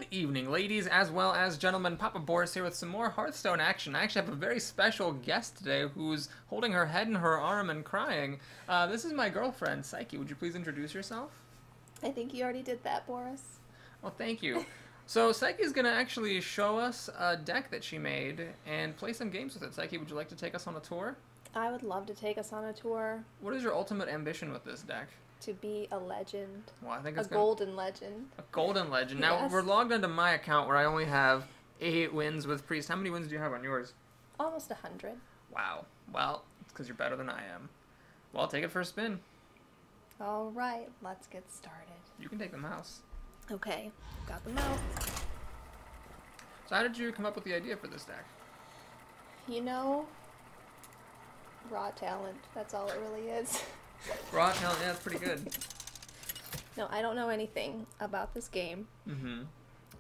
Good evening, ladies as well as gentlemen. Papa Boris here with some more Hearthstone action. I actually have a very special guest today who's holding her head in her arm and crying. This is my girlfriend, Psyche. Would you please introduce yourself? I think you already did that, Boris. Well, thank you. So Psyche's going to actually show us a deck that she made and play some games with it. Psyche, would you like to take us on a tour? I would love to take us on a tour. What is your ultimate ambition with this deck? To be a legend. Well, I think it's golden legend. A golden legend. Now, Yes. we're logged into my account where I only have 8 wins with Priest. How many wins do you have on yours? Almost 100. Wow. Well, it's because you're better than I am. Well, I'll take it for a spin. All right, let's get started. You can take the mouse. Okay, got the mouse. So how did you come up with the idea for this deck? You know, raw talent. That's all it really is. Raw talent, yeah, that's pretty good. No, I don't know anything about this game. Mm-hmm.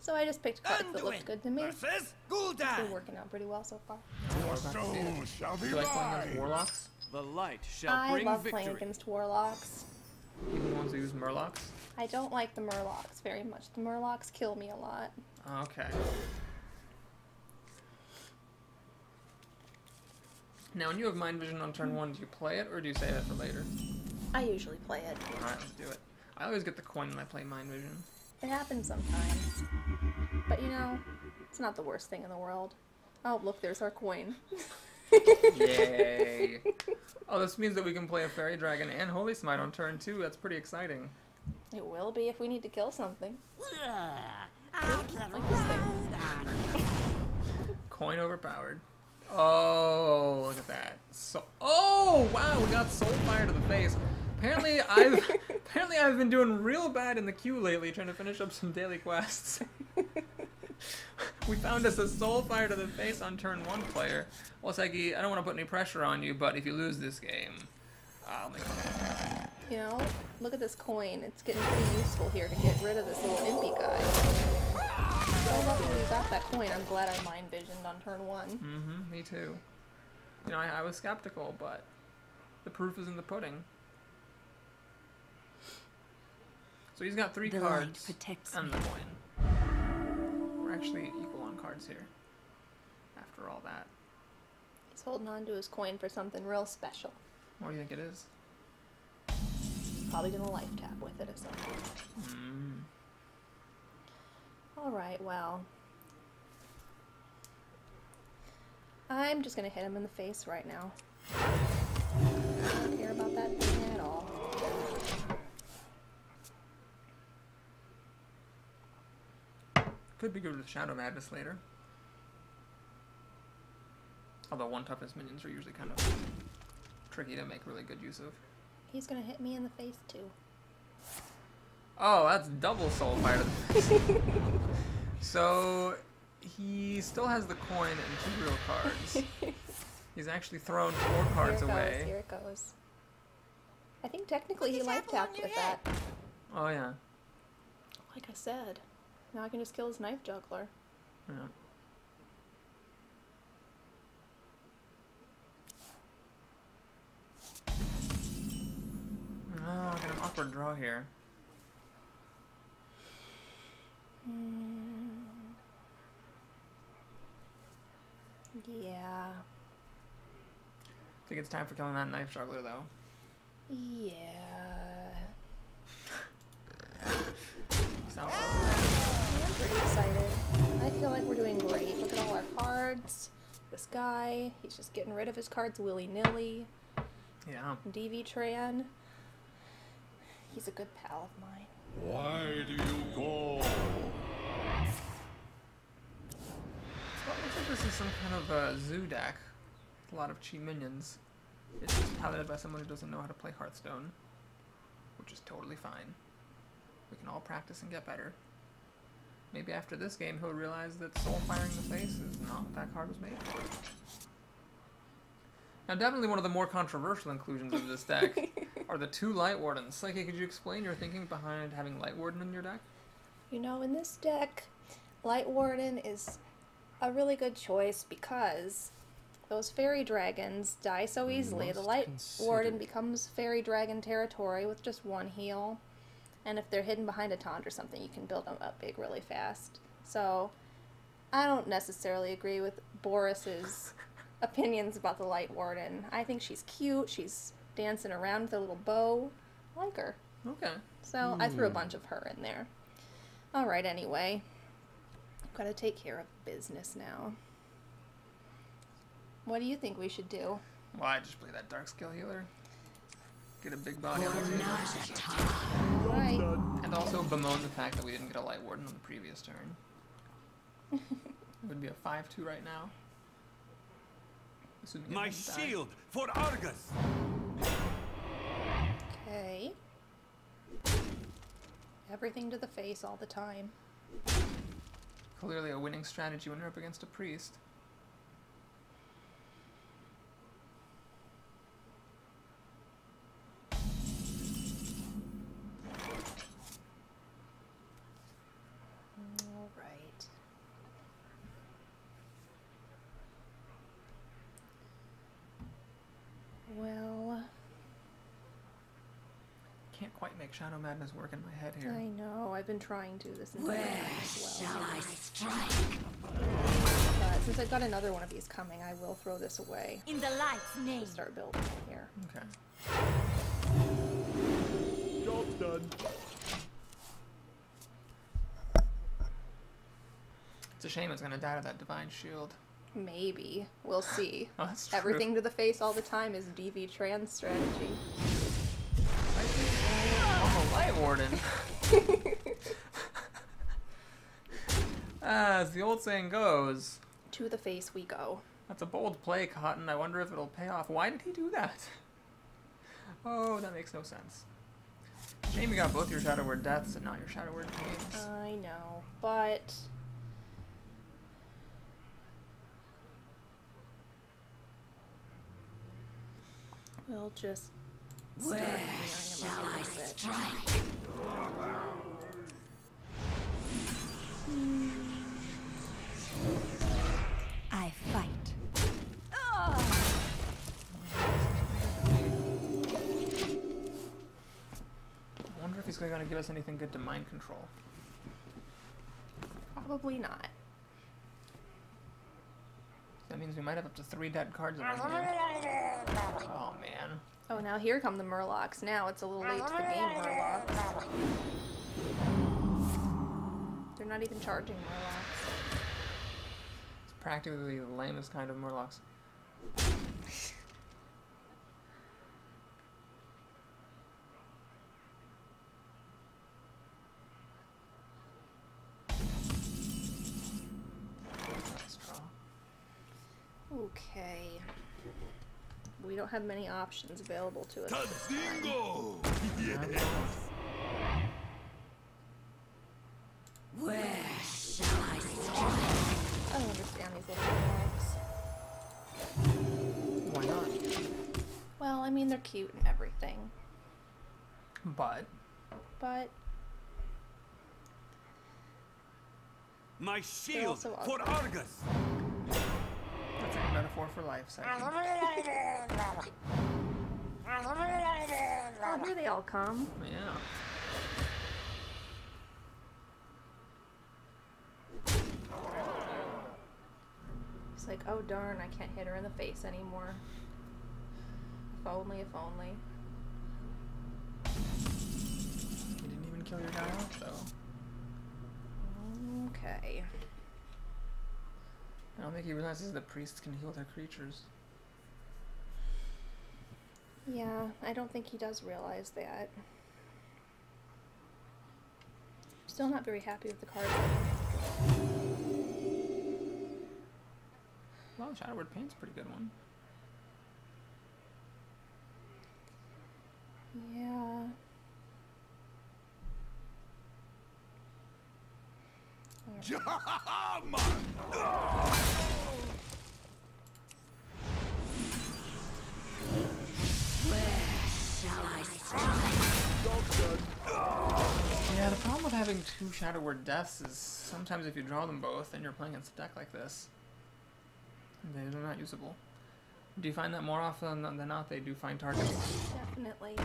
So I just picked cards that looked good to me. It's It's been working out pretty well so far. shall Do be you like playing against warlocks? The light shall I bring love victory. playing against warlocks. Even the ones who use murlocs? I don't like the murlocs very much. The murlocs kill me a lot. Okay. Now, when you have Mind Vision on turn 1, do you play it or do you save it for later? I usually play it. Alright, let's do it. I always get the coin when I play Mind Vision. It happens sometimes. But you know, it's not the worst thing in the world. Oh, look, there's our coin. Yay! Oh, this means that we can play a Fairy Dragon and Holy Smite on turn 2. That's pretty exciting. It will be if we need to kill something. Coin overpowered. Oh, look at that. So, oh, wow, we got Soul Fire to the face. Apparently I've been doing real bad in the queue lately trying to finish up some daily quests. We found us a Soul Fire to the face on turn 1 player. Well, Psyche, I don't want to put any pressure on you, but if you lose this game, I'll make it. You know, look at this coin. It's getting pretty useful here to get rid of this little impy guy. So lucky we got that coin. I'm glad I mind visioned on turn 1. Mm-hmm, me too. You know, I was skeptical, but the proof is in the pudding. So he's got 3 cards and the coin. We're actually equal on cards here. After all that. He's holding on to his coin for something real special. What do you think it is? Probably gonna life tap with it at some point. Mm. Alright, well. I'm just gonna hit him in the face right now. I don't care about that thing at all. Could be good with Shadow Madness later. Although 1 toughness minions are usually kind of tricky to make really good use of. He's gonna hit me in the face too. Oh, that's double Soul Fire to the face. So, he still has the coin and 2 real cards. He's actually thrown 4 cards away. Here it goes. I think technically he life tapped with that. Oh, yeah. Like I said. Now I can just kill his knife juggler. Yeah. Oh, I got an awkward draw here. Yeah. I think it's time for killing that knife juggler, though. Yeah. Sounds I'm pretty excited. I feel like we're doing great. Look at all our cards. This guy, he's just getting rid of his cards willy-nilly. yeah. DV Tran. He's a good pal of mine. Why do you go? So it looks like this is some kind of a zoo deck. A lot of cheap minions. It's just piloted by someone who doesn't know how to play Hearthstone. Which is totally fine. We can all practice and get better. Maybe after this game he'll realize that Soul Firing the face is not what that card was made for. Now definitely one of the more controversial inclusions of this deck are the 2 Light Wardens. Psyche, could you explain your thinking behind having Light Warden in your deck? You know, in this deck, Light Warden is a really good choice because those fairy dragons die so easily. The Light Warden becomes fairy dragon territory with just 1 heal. And if they're hidden behind a taunt or something, you can build them up big really fast. So, I don't necessarily agree with Boris's opinions about the Light Warden. I think she's cute. She's dancing around with a little bow. I like her. Okay. So, I threw a bunch of her in there. Alright, anyway. I've got to take care of business now. What do you think we should do? Well, I just play that dark skill healer. Get a big body on the table. Right. And also bemoan the fact that we didn't get a Light Warden on the previous turn. It would be a 5-2 right now. Assuming it My didn't die. shield for Argus. Okay. Everything to the face all the time. Clearly a winning strategy when you're up against a priest. All right. Well, Can't quite make Shadow Madness work in my head here. I know. I've been trying to this entire time as well. I strike? But since I've got another one of these coming, I will throw this away. In the light's name. Start building here. Okay. Job's done. It's a shame it's gonna die to that Divine Shield. Maybe. We'll see. Oh, that's true. Everything to the face all the time is DV trans strategy. Oh, Light Warden. As the old saying goes, To the face we go. that's a bold play, Cotton. I wonder if it'll pay off. Why did he do that? Oh, that makes no sense. Shame you got both your Shadow Word deaths and not your Shadow Word games. I know, but we'll just start Where clearing them shall out a I little bit. strike? I fight. I wonder if he's going to give us anything good to mind control. Probably not. That means we might have up to 3 dead cards in our hand. Oh, man. Oh, now here come the Murlocs. Now it's a little late to the game, Murlocs. They're not even charging Murlocs. It's practically the lamest kind of Murlocs. Nice draw. Okay. We don't have many options available to us. This time. Tadingo! Where shall I strike? I don't understand these little Murlocs. Why not? Well, I mean, they're cute and everything. But But My shield also for ugly. Argus. that's a metaphor for life, second. oh, here they all come. Yeah. It's like, oh darn, I can't hit her in the face anymore. If only, if only. You didn't even kill your guy off, though. Okay. I don't think he realizes that priests can heal their creatures. Yeah, I don't think he does realize that. Still not very happy with the card. Well, Shadow Word Paint's a pretty good one. Yeah. Jam! Where shall I strike? Yeah, the problem with having 2 Shadow Word deaths is sometimes if you draw them both and you're playing against a deck like this, they're not usable. Do you find that more often than not they do find targets? Definitely.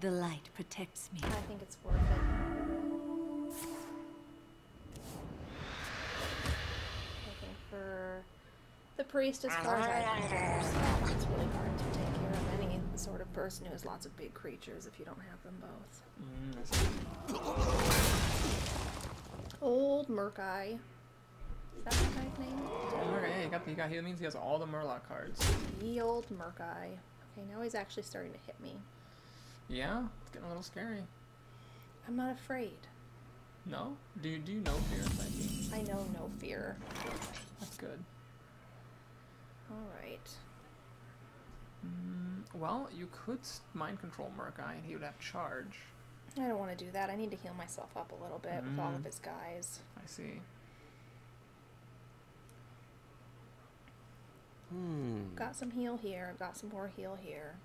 The light protects me. I think it's worth it. priest as far as I'm concerned. It's really hard to take care of any sort of person who has lots of big creatures if you don't have them both. Old Murkai. Is that that guy's name? Okay, he means he has all the Murloc cards. Ye old Murkai. Okay, now he's actually starting to hit me. Yeah, it's getting a little scary. I'm not afraid. No? Do you know fear, Psyche? I know no fear. That's good. Alright. Well, you could mind control Murkai and he would have charge. I don't want to do that. I need to heal myself up a little bit with all of his guys. I see. Got some heal here. I've got some more heal here.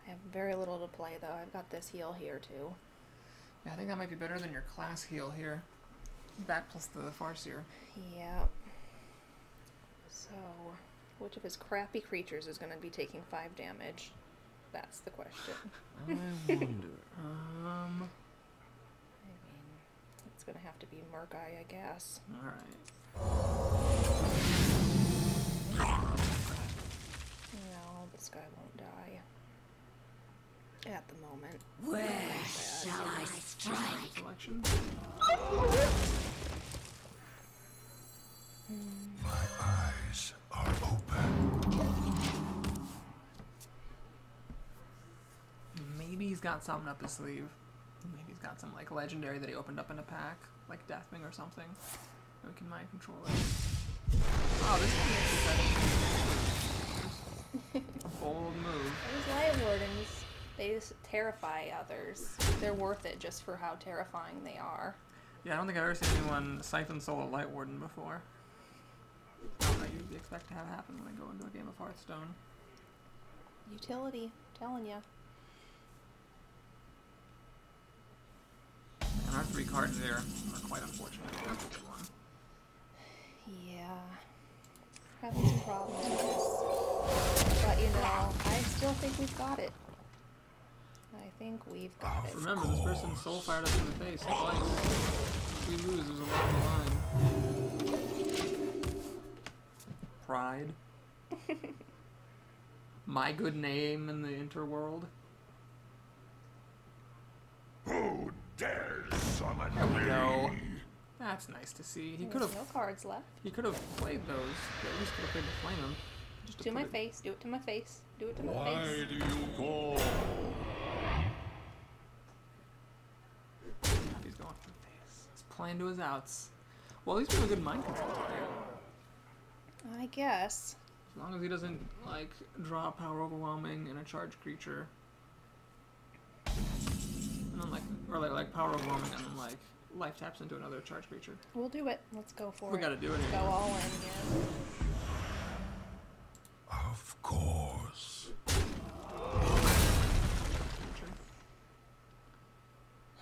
I have very little to play though. I've got this heal here too. Yeah, I think that might be better than your class heal here. That plus the Farseer. Yeah. So, which of his crappy creatures is going to be taking 5 damage? That's the question. I wonder. I mean, it's going to have to be Murkai, I guess. Alright. No, this guy won't die. At the moment. Where shall I strike? Selection. My eyes are open. Maybe he's got something up his sleeve. Maybe he's got some like legendary that he opened up in a pack, like Deathwing or something. We can mind control it. Oh, this is a bold move. Those Light Wardens, they just terrify others. They're worth it just for how terrifying they are. Yeah, I don't think I've ever seen anyone Siphon Soul a Light Warden before. Not what I usually expect to have happen when I go into a game of Hearthstone. Utility, I'm telling ya. And our 3 cards there are quite unfortunate. That's a good one. Yeah. Having some problems with this. But you know, I still think we've got it. I think we've got it. Remember, this person soul fired us in the face twice. If we lose, there's a lot on the line. Pride. My good name in the interworld. Who dares summon There we me? go. That's nice to see. He could There's have. no cards left. He could have played those. He at least could have played the flame him. Just To my put it- face. Do it to my face. Do it to my Why face. do you call? He's going for the face. He's playing to his outs. Well, at least we have a good mind control player. I guess. As long as he doesn't like draw power overwhelming and a charged creature. And then like power overwhelming and then like life taps into another charged creature. We'll do it. Let's go for it. We gotta do it Let's go anyway. all in again. Of course.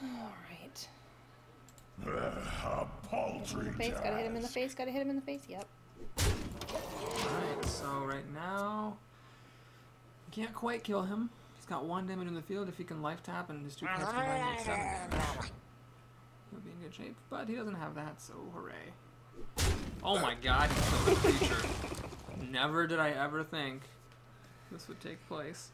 Alright. A paltry Face, gotta hit him in the task. face, gotta hit him in the face. Yep. Alright, so right now you can't quite kill him. He's got 1 damage in the field. If he can life tap and his 2 cards combined make 7 damage, he'll be in good shape. But he doesn't have that, so hooray. Oh my god, he's killed a creature. Never did I ever think this would take place.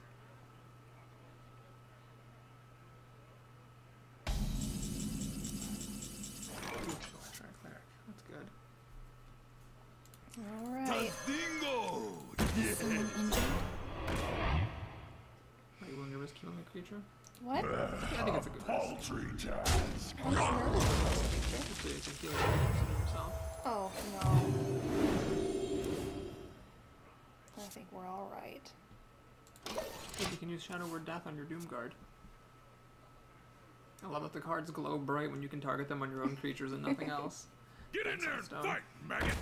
Ooh, Electric Cleric. That's good. Alright. Dingo! Are you willing to risk killing a creature? What? I think it's a good risk. Paltry task. I'm not nervous about this creature. Just to heal himself. Oh, no. I think we're alright. If you can use Shadow Word Death on your Doomguard. I love that the cards glow bright when you can target them on your own creatures and nothing else. Get in Thanks, there and Hearthstone. fight, maggot!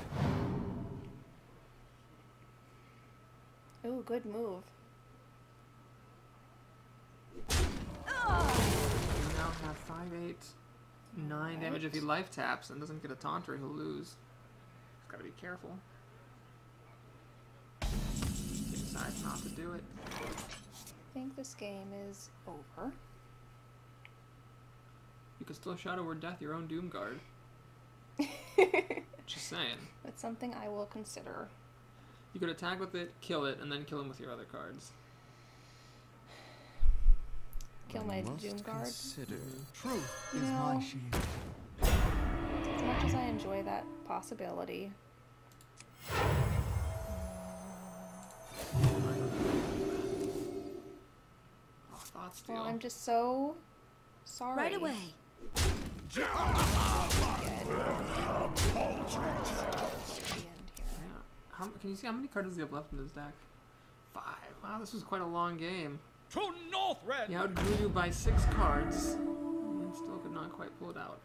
Ooh, good move. You now have 5, 8, 9 damage. If he life taps and doesn't get a taunter, he'll lose. He's gotta be careful. He decides not to do it. I think this game is over. You can still Shadow Word Death your own Doomguard. Just saying. That's something I will consider. You could attack with it, kill it, and then kill him with your other cards. Kill my Doom Guard. Truth You is know- my shield. As much as I enjoy that possibility. Oh, thought steal. Well, I'm just so sorry. Right away. Again. Yeah. Can you see how many cards does he have left in his deck? 5. Wow, this was quite a long game. To North Red. He outdrew you by 6 cards, and still could not quite pull it out.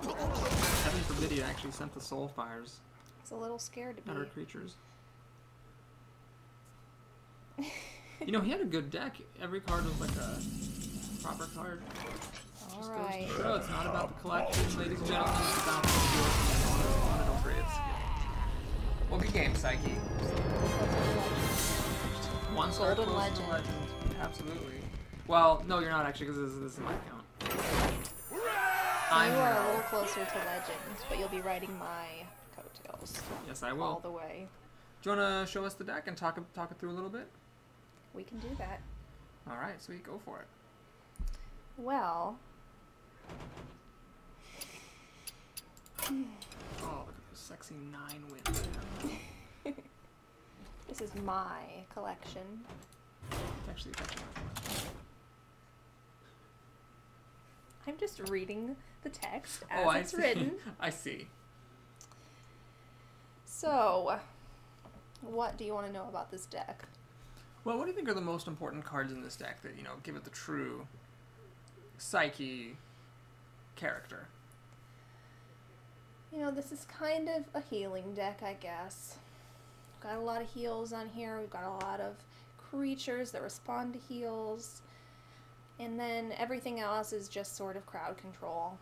Heaven forbid he actually sent the Soul Fires I was a little scared to at our be. creatures. You know, he had a good deck. Every card was like a proper card. Just goes to Alright. show it's not about the collection, ladies and gentlemen. It's about the skill. Don't worry, well, good game, Psyche. One star Golden close to Legend. legend. Absolutely. Well, no, you're not actually, because this is my account. You I'm are a now. little closer to legend, but you'll be riding my coattails Yes, I all will. the way. Do you want to show us the deck and talk it through a little bit? We can do that. All right, sweet, go for it. Well, Oh, look at those sexy 9 wins. this is my collection. It's actually my collection. I'm just reading the text as Oh, I it's see. written. I see. So, what do you want to know about this deck? Well, what do you think are the most important cards in this deck that, you know, give it the true Psyche character? You know, this is kind of a healing deck, I guess. Got a lot of heals on here. We've got a lot of creatures that respond to heals. And then everything else is just sort of crowd control.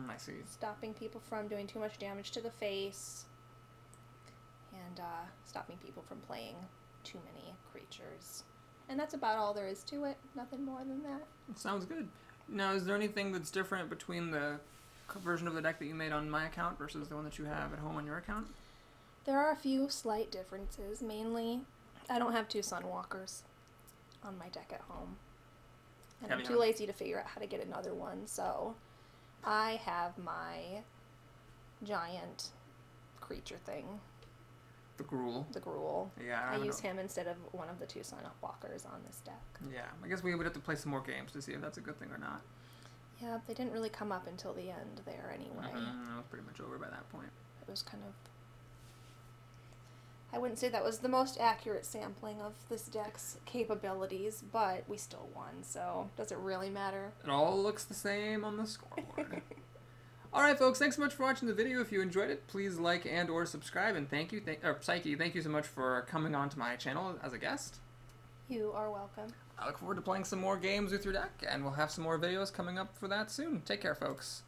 I see. Stopping people from doing too much damage to the face. And stopping people from playing too many creatures. And that's about all there is to it. Nothing more than that. Sounds good. Now, is there anything that's different between the version of the deck that you made on my account versus the one that you have at home on your account? There are a few slight differences. Mainly, I don't have 2 Sunwalkers on my deck at home. And Have I'm you too not? lazy to figure out how to get another one, so I have my giant creature thing, The Gruul. the Gruul. Yeah, I don't use know. him instead of one of the 2 Sunwalkers on this deck. Yeah, I guess we would have to play some more games to see if that's a good thing or not. Yeah, they didn't really come up until the end there anyway. I was pretty much over by that point. It was kind of... I wouldn't say that was the most accurate sampling of this deck's capabilities, but we still won, so does it really matter? It all looks the same on the scoreboard. Alright folks, thanks so much for watching the video. If you enjoyed it, please like and or subscribe, and thank you, Psyche, thank you so much for coming on to my channel as a guest. You are welcome. I look forward to playing some more games with your deck, and we'll have some more videos coming up for that soon. Take care, folks.